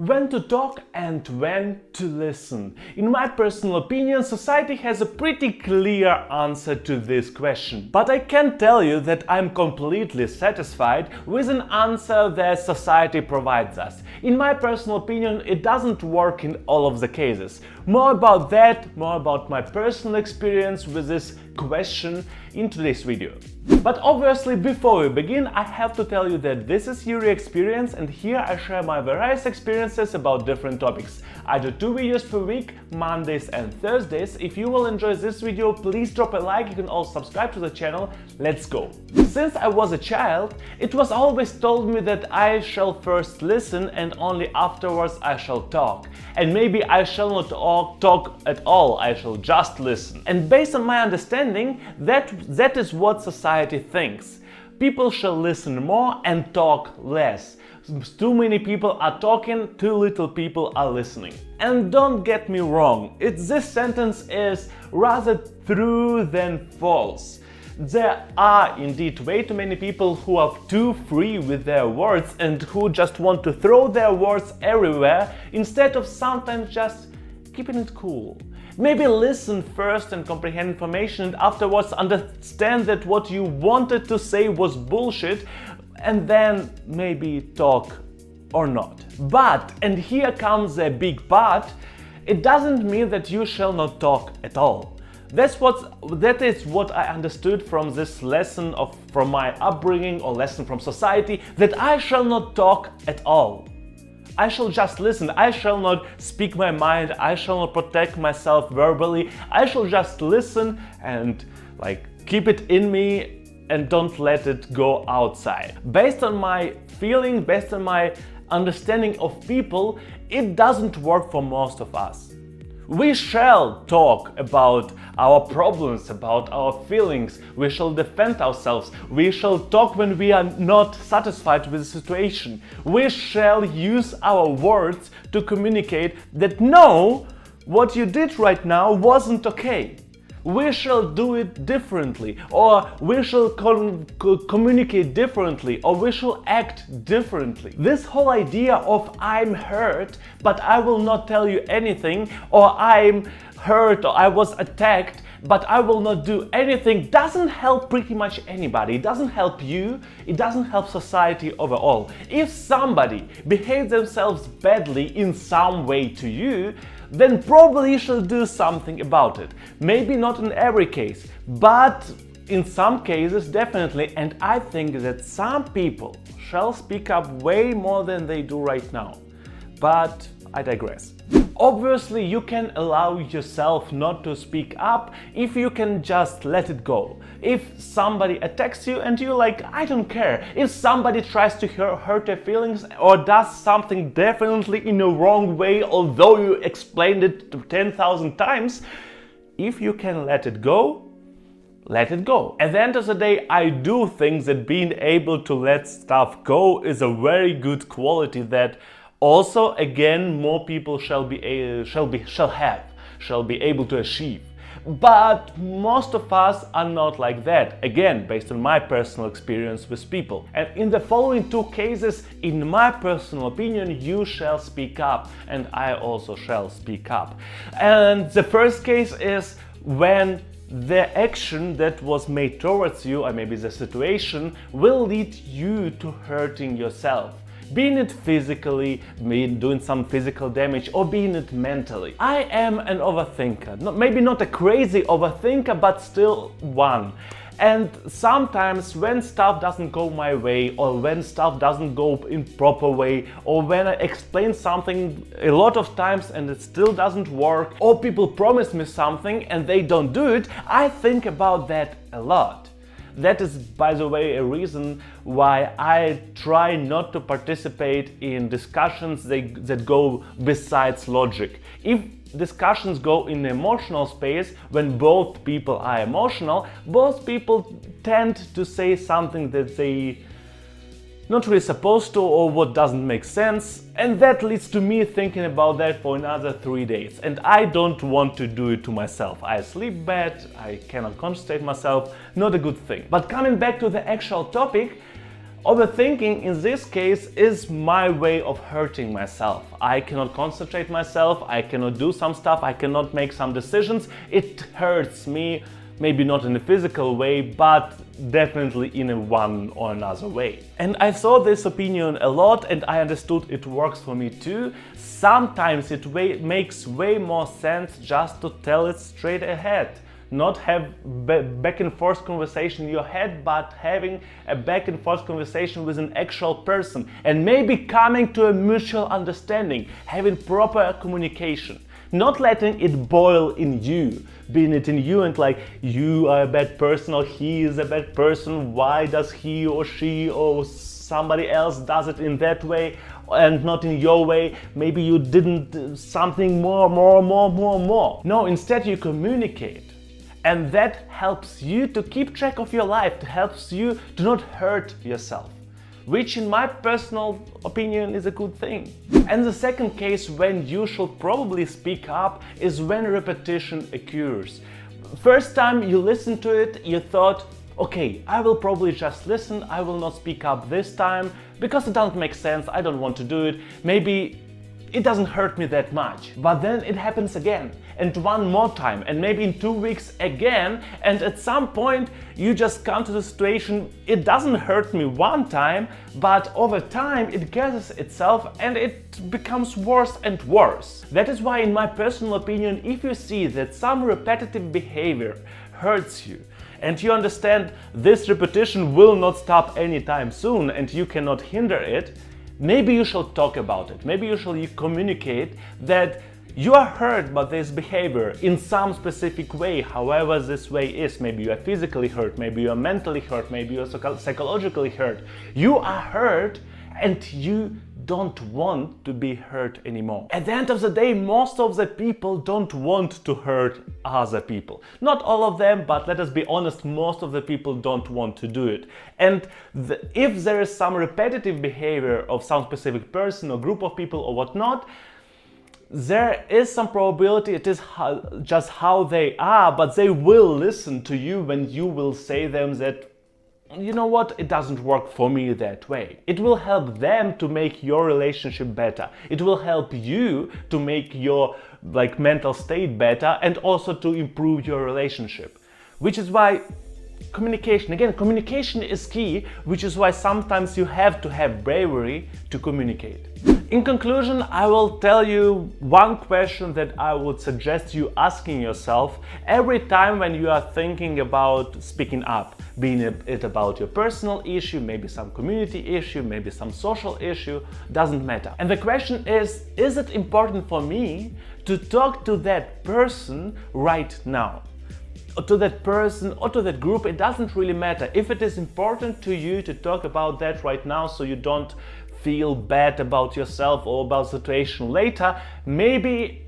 When to talk and when to listen. In my personal opinion, society has a pretty clear answer to this question. But I can tell you that I'm completely satisfied with an answer that society provides us. In my personal opinion, it doesn't work in all of the cases. More about that, more about my personal experience with this question in today's video. But obviously, before we begin, I have to tell you that this is Yury Experience, and here I share my various experiences about different topics. I do 2 videos per week, Mondays and Thursdays. If you will enjoy this video, please drop a like. You can also subscribe to the channel. Let's go! Since I was a child, it was always told me that I shall first listen and only afterwards I shall talk. And maybe I shall not talk at all, I shall just listen. And based on my understanding, that is what society thinks. People shall listen more and talk less. Too many people are talking, too little people are listening. And don't get me wrong, this sentence is rather true than false. There are indeed way too many people who are too free with their words and who just want to throw their words everywhere instead of sometimes just keeping it cool. Maybe listen first and comprehend information, and afterwards understand that what you wanted to say was bullshit, and then maybe talk or not. But, and here comes a big but, it doesn't mean that you shall not talk at all. That is what I understood from this lesson from my upbringing or lesson from society, that I shall not talk at all. I shall just listen. I shall not speak my mind. I shall not protect myself verbally. I shall just listen and keep it in me and don't let it go outside. Based on my feeling, based on my understanding of people, it doesn't work for most of us. We shall talk about our problems, about our feelings, we shall defend ourselves, we shall talk when we are not satisfied with the situation. We shall use our words to communicate that no, what you did right now wasn't okay. We shall do it differently, or we shall communicate differently, or we shall act differently. This whole idea of I'm hurt, but I will not tell you anything, or I'm hurt, or I was attacked, but I will not do anything, doesn't help pretty much anybody. It doesn't help you, it doesn't help society overall. If somebody behaves themselves badly in some way to you, then probably you shall do something about it. Maybe not in every case, but in some cases definitely, and I think that some people shall speak up way more than they do right now. But I digress. Obviously, you can allow yourself not to speak up if you can just let it go. If somebody attacks you and you're like, I don't care. If somebody tries to hurt your feelings or does something definitely in a wrong way, although you explained it 10,000 times, if you can let it go, let it go. At the end of the day, I do think that being able to let stuff go is a very good quality that also, again, more people shall be able to achieve. But most of us are not like that, again, based on my personal experience with people. And in the following 2 cases, in my personal opinion, you shall speak up, and I also shall speak up. And the first case is when the action that was made towards you, or maybe the situation, will lead you to hurting yourself. Being it physically, doing some physical damage, or being it mentally. I am an overthinker, maybe not a crazy overthinker, but still one. And sometimes when stuff doesn't go my way, or when stuff doesn't go in proper way, or when I explain something a lot of times and it still doesn't work, or people promise me something and they don't do it, I think about that a lot. That is, by the way, a reason why I try not to participate in discussions that go besides logic. If discussions go in the emotional space, when both people are emotional, both people tend to say something that they not really supposed to, or what doesn't make sense, and that leads to me thinking about that for another 3 days, and I don't want to do it to myself. I sleep bad, I cannot concentrate myself, not a good thing. But coming back to the actual topic, Overthinking in this case is my way of hurting myself. I cannot concentrate myself, I cannot do some stuff, I cannot make some decisions. It hurts me, maybe not in a physical way, but definitely in a one or another way. And I saw this opinion a lot and I understood it works for me too. Sometimes it makes way more sense just to tell it straight ahead. Not have back and forth conversation in your head, but having a back and forth conversation with an actual person and maybe coming to a mutual understanding, having proper communication. Not letting it boil in you, being it in you and like you are a bad person or he is a bad person, why does he or she or somebody else does it in that way and not in your way, maybe you didn't something more. No, instead you communicate. And that helps you to keep track of your life, it helps you to not hurt yourself, which in my personal opinion is a good thing. And the second case when you should probably speak up is when repetition occurs. First time you listen to it, you thought, okay, I will probably just listen, I will not speak up this time because it doesn't make sense, I don't want to do it, maybe it doesn't hurt me that much. But then it happens again, and one more time, and maybe in 2 weeks again, and at some point you just come to the situation, it doesn't hurt me one time, but over time it gathers itself and it becomes worse and worse. That is why, in my personal opinion, if you see that some repetitive behavior hurts you, and you understand this repetition will not stop anytime soon and you cannot hinder it, maybe you shall talk about it. Maybe you shall communicate that you are hurt by this behavior in some specific way, however this way is. Maybe you are physically hurt, maybe you are mentally hurt, maybe you are psychologically hurt. You are hurt and you don't want to be hurt anymore. At the end of the day, most of the people don't want to hurt other people. Not all of them, but let us be honest, most of the people don't want to do it. And if there is some repetitive behavior of some specific person or group of people or whatnot, there is some probability it is just how they are, but they will listen to you when you will say them that, you know what, it doesn't work for me that way. It will help them to make your relationship better. It will help you to make your mental state better and also to improve your relationship. Which is why communication, again, communication is key, which is why sometimes you have to have bravery to communicate. In conclusion, I will tell you one question that I would suggest you asking yourself every time when you are thinking about speaking up, being it about your personal issue, maybe some community issue, maybe some social issue, doesn't matter. And the question is it important for me to talk to that person right now? Or to that person or to that group, it doesn't really matter. If it is important to you to talk about that right now so you don't feel bad about yourself or about the situation later, maybe,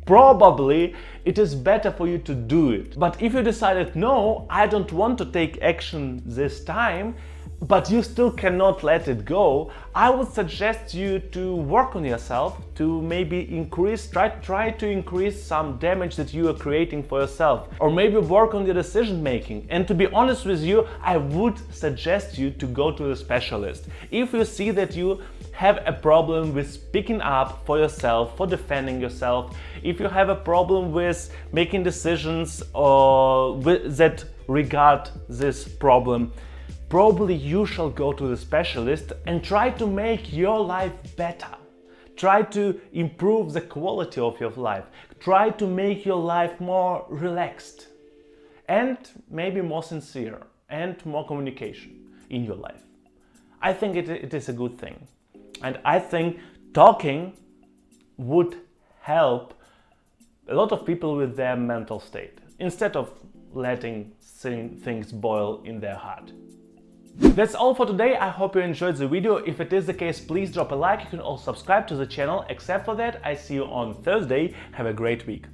probably it is better for you to do it. But if you decided, no, I don't want to take action this time, but you still cannot let it go, I would suggest you to work on yourself, to maybe try to increase some damage that you are creating for yourself, or maybe work on your decision making. And to be honest with you, I would suggest you to go to a specialist. If you see that you have a problem with speaking up for yourself, for defending yourself, if you have a problem with making decisions or that regard this problem, probably you shall go to the specialist and try to make your life better. Try to improve the quality of your life. Try to make your life more relaxed and maybe more sincere and more communication in your life. I think it is a good thing. And I think talking would help a lot of people with their mental state instead of letting things boil in their heart. That's all for today. I hope you enjoyed the video. If it is the case, please drop a like. You can also subscribe to the channel. Except for that, I see you on Thursday. Have a great week.